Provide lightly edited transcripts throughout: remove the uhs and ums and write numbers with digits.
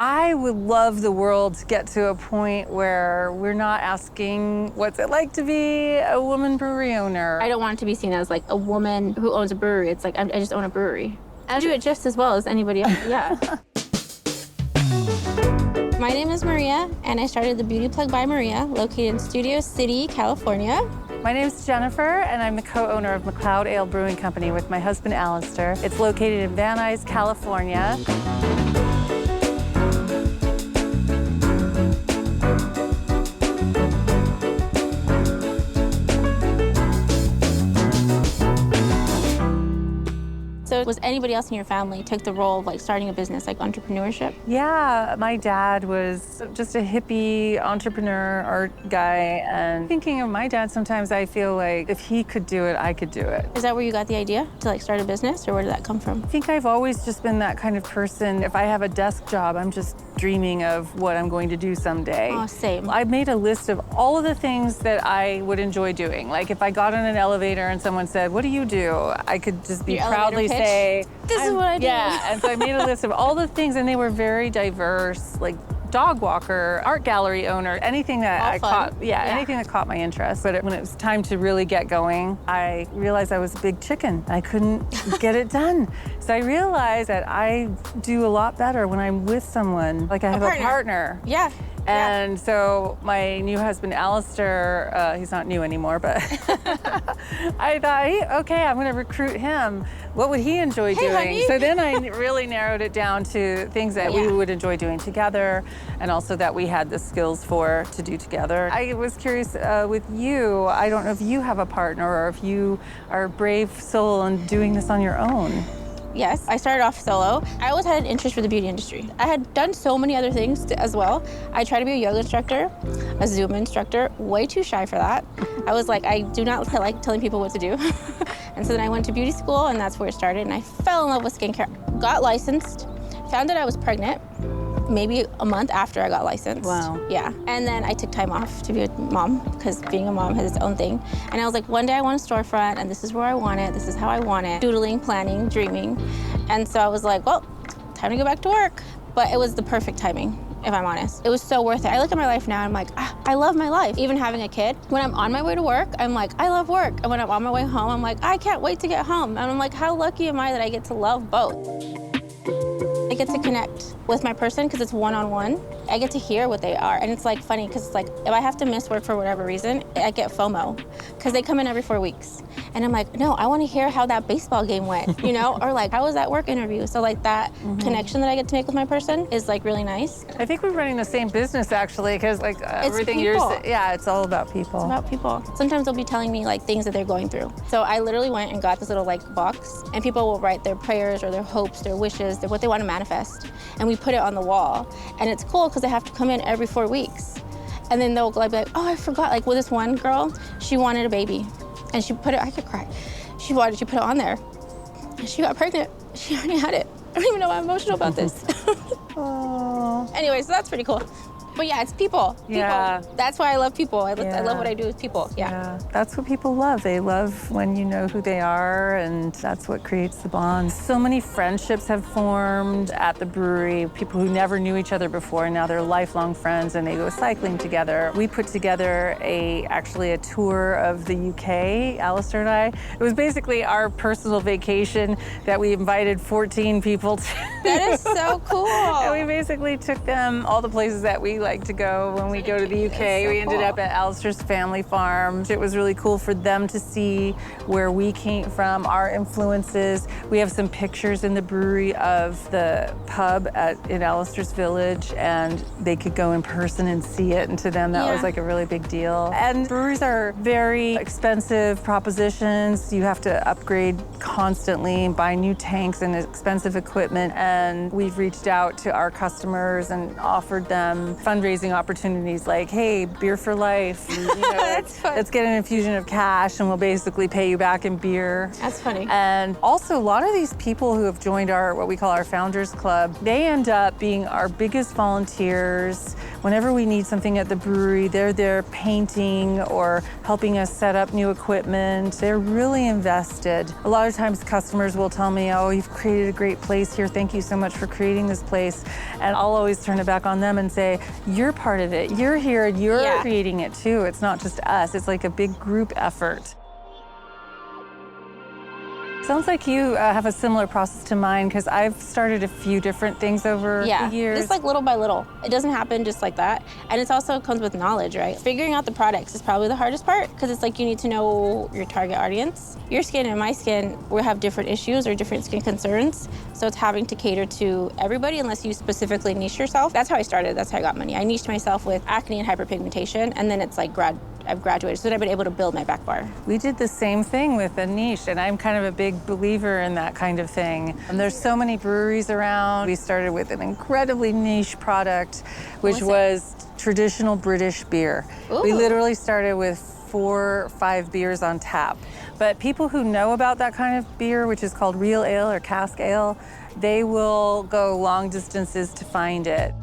I would love the world to get to a point where we're not asking what's it like to be a woman brewery owner. I don't want it to be seen as like a woman who owns a brewery. It's like, I just own a brewery. I do it just as well as anybody else, yeah. My name is Maria, and I started the Beauty Plug by Maria, located in Studio City, California. My name is Jennifer, and I'm the co-owner of Macleod Ale Brewing Company with my husband, Alistair. It's located in Van Nuys, California. So was anybody else in your family took the role of like starting a business, like entrepreneurship? Yeah, my dad was just a hippie entrepreneur art guy, and thinking of my dad, sometimes I feel like if he could do it, I could do it. Is that where you got the idea to like start a business, or where did that come from? I think I've always just been that kind of person. If I have a desk job, I'm just dreaming of what I'm going to do someday. Oh, same. I made a list of all of the things that I would enjoy doing. Like if I got on an elevator and someone said, "What do you do?" I could just be proudly say, "This is what I do." Yeah, and so I made a list of all the things, and they were very diverse, like dog walker, art gallery owner, anything that anything that caught my interest. But when it was time to really get going, I realized I was a big chicken. I couldn't get it done. So I realized that I do a lot better when I'm with someone, like I have a partner. Yeah. And so my new husband, Alistair, he's not new anymore, but I thought, okay, I'm gonna recruit him. What would he enjoy doing? Honey. So then I really narrowed it down to things that we would enjoy doing together, and also that we had the skills to do together. I was curious with you, I don't know if you have a partner or if you are a brave soul and doing this on your own. Yes, I started off solo. I always had an interest for the beauty industry. I had done so many other things as well. I tried to be a yoga instructor, a Zumba instructor, way too shy for that. I was like, I do not like telling people what to do. And so then I went to beauty school, and that's where it started, and I fell in love with skincare. Got licensed, found out I was pregnant, maybe a month after I got licensed. Wow. Yeah, and then I took time off to be a mom, because being a mom has its own thing. And I was like, one day I want a storefront, and this is where I want it, this is how I want it. Doodling, planning, dreaming. And so I was like, well, time to go back to work. But it was the perfect timing, if I'm honest. It was so worth it. I look at my life now, and I'm like, I love my life. Even having a kid, when I'm on my way to work, I'm like, I love work. And when I'm on my way home, I'm like, I can't wait to get home. And I'm like, how lucky am I that I get to love both? I get to connect with my person because it's one-on-one. I get to hear what they are. And it's like funny because it's like, if I have to miss work for whatever reason, I get FOMO because they come in every 4 weeks. And I'm like, no, I want to hear how that baseball game went, you know? Or like, how was that work interview? So like that connection that I get to make with my person is like really nice. I think we're running the same business actually, because like everything you're saying, it's all about people. It's about people. Sometimes they'll be telling me like things that they're going through. So I literally went and got this little like box, and people will write their prayers or their hopes, their wishes, what they want to manifest. And we put it on the wall. And it's cool because they have to come in every 4 weeks. And then they'll like be like, oh, I forgot. Like with this one girl, she wanted a baby. And she put it, I could cry. She put it on there. And she got pregnant. She already had it. I don't even know why I'm emotional about this. Oh. Anyway, so that's pretty cool. But yeah, it's people. Yeah. That's why I love people. I love what I do with people. Yeah. That's what people love. They love when you know who they are, and that's what creates the bond. So many friendships have formed at the brewery. People who never knew each other before, and now they're lifelong friends, and they go cycling together. We put together actually a tour of the UK, Alistair and I. It was basically our personal vacation that we invited 14 people to. That is so cool. And we basically took them all the places that we like to go when we go to the UK. We ended up at Alistair's family farm. It was really cool for them to see where we came from, our influences. We have some pictures in the brewery of the pub in Alistair's village, and they could go in person and see it, and to them that was like a really big deal. And breweries are very expensive propositions. You have to upgrade constantly, buy new tanks and expensive equipment, and we've reached out to our customers and offered them fundraising opportunities like, hey, beer for life. And, That's fun. let's get an infusion of cash and we'll basically pay you back in beer. That's funny. And also a lot of these people who have joined what we call our Founders Club, they end up being our biggest volunteers. Whenever we need something at the brewery, they're there painting or helping us set up new equipment. They're really invested. A lot of times customers will tell me, oh, you've created a great place here. Thank you so much for creating this place. And I'll always turn it back on them and say, you're part of it. You're here and you're creating it too. It's not just us. It's like a big group effort. Sounds like you have a similar process to mine, because I've started a few different things over the years. Just like little by little. It doesn't happen just like that. And it also comes with knowledge, right? Figuring out the products is probably the hardest part, because it's like you need to know your target audience. Your skin and my skin, we have different issues or different skin concerns. So it's having to cater to everybody unless you specifically niche yourself. That's how I started. That's how I got money. I niched myself with acne and hyperpigmentation, and then it's like I've graduated, so that I've been able to build my back bar. We did the same thing with a niche, and I'm kind of a big believer in that kind of thing. And there's so many breweries around. We started with an incredibly niche product, which was traditional British beer. Ooh. We literally started with 4 or 5 beers on tap. But people who know about that kind of beer, which is called real ale or cask ale, they will go long distances to find it.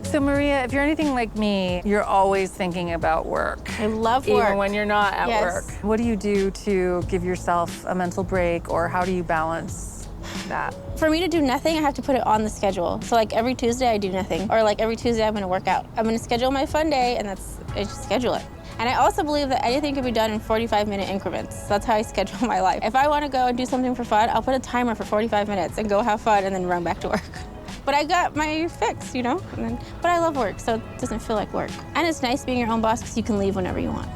So Maria, if you're anything like me, you're always thinking about work. I love work. Even when you're not at work. What do you do to give yourself a mental break, or how do you balance that? For me to do nothing, I have to put it on the schedule. So like every Tuesday I do nothing, or like every Tuesday I'm gonna work out. I'm gonna schedule my fun day, and I just schedule it. And I also believe that anything can be done in 45-minute increments. That's how I schedule my life. If I wanna go and do something for fun, I'll put a timer for 45 minutes and go have fun and then run back to work. But I got my fix, but I love work, so it doesn't feel like work. And it's nice being your own boss because you can leave whenever you want.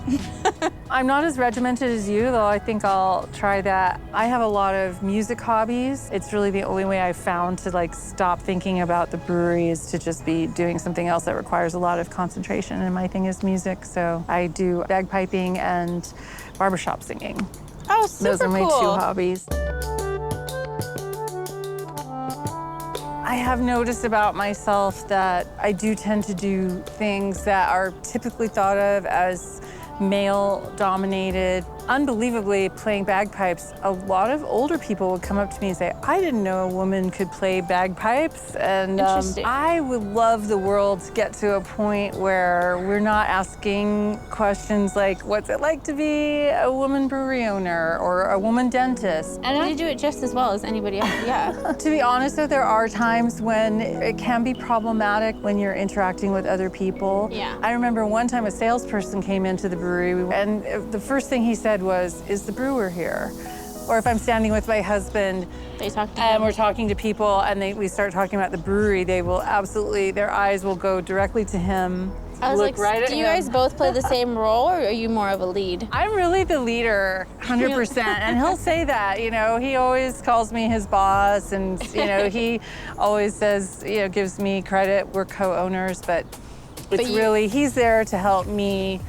I'm not as regimented as you, though I think I'll try that. I have a lot of music hobbies. It's really the only way I've found to stop thinking about the brewery is to just be doing something else that requires a lot of concentration, and my thing is music, so I do bagpiping and barbershop singing. Oh, super Those are my 2 hobbies. I have noticed about myself that I do tend to do things that are typically thought of as male-dominated. Unbelievably, playing bagpipes, a lot of older people would come up to me and say, I didn't know a woman could play bagpipes. And I would love the world to get to a point where we're not asking questions like, what's it like to be a woman brewery owner or a woman dentist? And you do it just as well as anybody else, To be honest, though, there are times when it can be problematic when you're interacting with other people. I remember one time a salesperson came into the brewery, and the first thing he said was, is the brewer here? Or if I'm standing with my husband and we're talking to people and we start talking about the brewery, they will absolutely, their eyes will go directly to him. I was like, do you guys both play the same role, or are you more of a lead? I'm really the leader, 100%. And he'll say that, he always calls me his boss, and, he always says, gives me credit. We're co-owners, but really, he's there to help me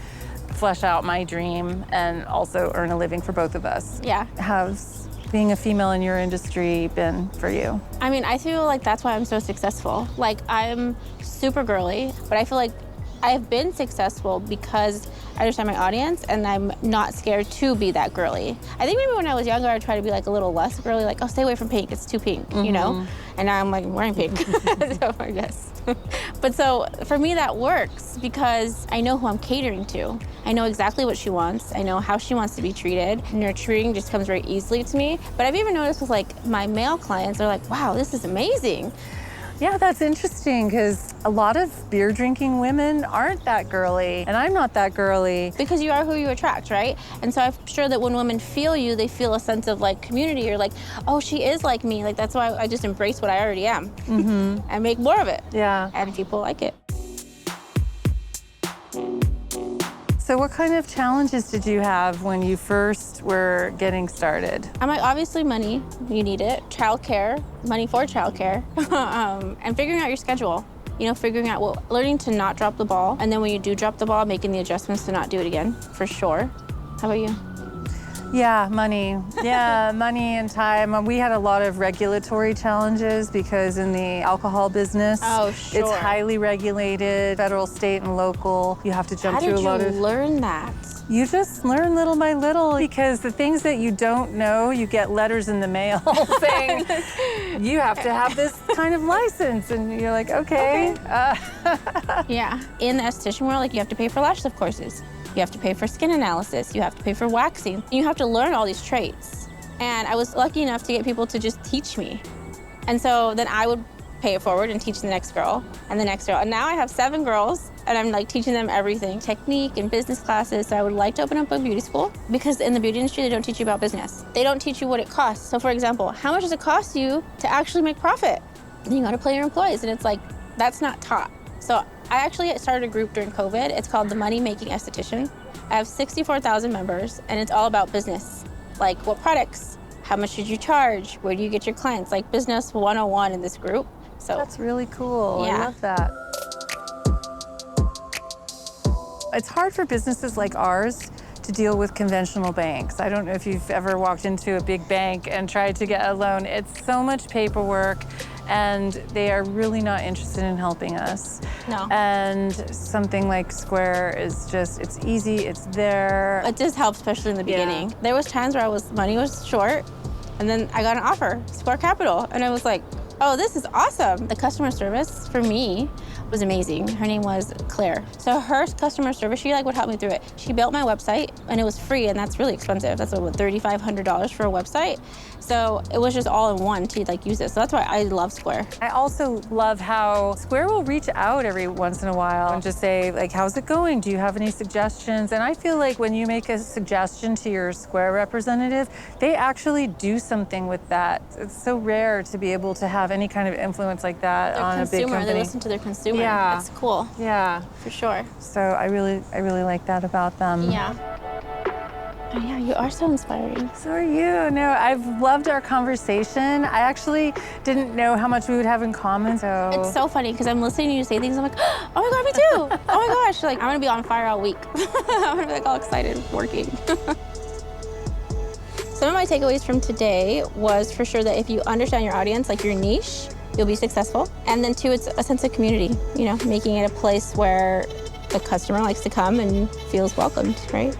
flesh out my dream and also earn a living for both of us. How's being a female in your industry been for you? I mean, I feel like that's why I'm so successful. Like, I'm super girly, but I feel like I've been successful because I understand my audience and I'm not scared to be that girly. I think maybe when I was younger, I'd try to be like a little less girly, like, oh, stay away from pink, it's too pink, And now I'm like, I'm wearing pink, so I guess. But so for me, that works because I know who I'm catering to. I know exactly what she wants. I know how she wants to be treated. Nurturing just comes very easily to me. But I've even noticed with my male clients, they're like, wow, this is amazing. Yeah, that's interesting because a lot of beer drinking women aren't that girly, and I'm not that girly. Because you are who you attract, right? And so I'm sure that when women feel you, they feel a sense of community, or oh, she is like me. That's why I just embrace what I already am and make more of it. Yeah. And people like it. So what kind of challenges did you have when you first were getting started? I'm like, obviously money, you need it. Childcare, money for childcare, and figuring out your schedule. Figuring out learning to not drop the ball, and then when you do drop the ball, making the adjustments to not do it again, for sure. How about you? Yeah, money. Yeah, money and time. We had a lot of regulatory challenges because in the alcohol business, sure. it's highly regulated, federal, state, and local. You have to jump through a lot of... How did you learn that? You just learn little by little because the things that you don't know, you get letters in the mail saying, you have to have this kind of license. And you're like, okay. Yeah. In the esthetician world, like you have to pay for lash lift courses. You have to pay for skin analysis. You have to pay for waxing. You have to learn all these traits. And I was lucky enough to get people to just teach me. And so then I would pay it forward and teach the next girl and the next girl. And now I have 7 girls and I'm like teaching them everything, technique and business classes. So I would like to open up a beauty school because in the beauty industry, they don't teach you about business. They don't teach you what it costs. So for example, how much does it cost you to actually make profit? And you gotta pay your employees. And it's like, that's not taught. So I actually started a group during COVID. It's called the Money Making Esthetician. I have 64,000 members and it's all about business. Like what products, how much should you charge? Where do you get your clients? Like business 101 in this group. So that's really cool. Yeah. I love that. It's hard for businesses like ours to deal with conventional banks. I don't know if you've ever walked into a big bank and tried to get a loan. It's so much paperwork and they are really not interested in helping us. No. And something like Square is just, it's easy, it's there. It does help, especially in the beginning. There was times where money was short and then I got an offer, Square Capital, and I was like, oh, this is awesome. The customer service for me was amazing. Her name was Claire. So her customer service, she would help me through it. She built my website and it was free and that's really expensive. That's what, $3,500 for a website. So it was just all in one to use it. So that's why I love Square. I also love how Square will reach out every once in a while and just say, like, how's it going? Do you have any suggestions? And I feel like when you make a suggestion to your Square representative, they actually do something with that. It's so rare to be able to have any kind of influence like that on a big company. They listen to their consumer. Yeah. That's cool. Yeah. For sure. So I really like that about them. Yeah. Oh, yeah, you are so inspiring. So are you. No, I've loved our conversation. I actually didn't know how much we would have in common, so. It's so funny because I'm listening to you say things, I'm like, oh my God, me too. Oh my gosh, like I'm gonna be on fire all week. I'm gonna be like all excited working. Some of my takeaways from today was for sure that if you understand your audience, like your niche, you'll be successful. And then 2, it's a sense of community, making it a place where the customer likes to come and feels welcomed, right?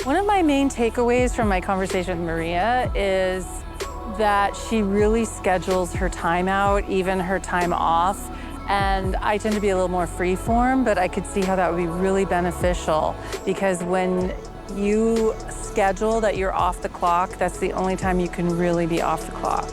One of my main takeaways from my conversation with Maria is that she really schedules her time out, even her time off. And I tend to be a little more free-form, but I could see how that would be really beneficial because when you schedule that you're off the clock, that's the only time you can really be off the clock.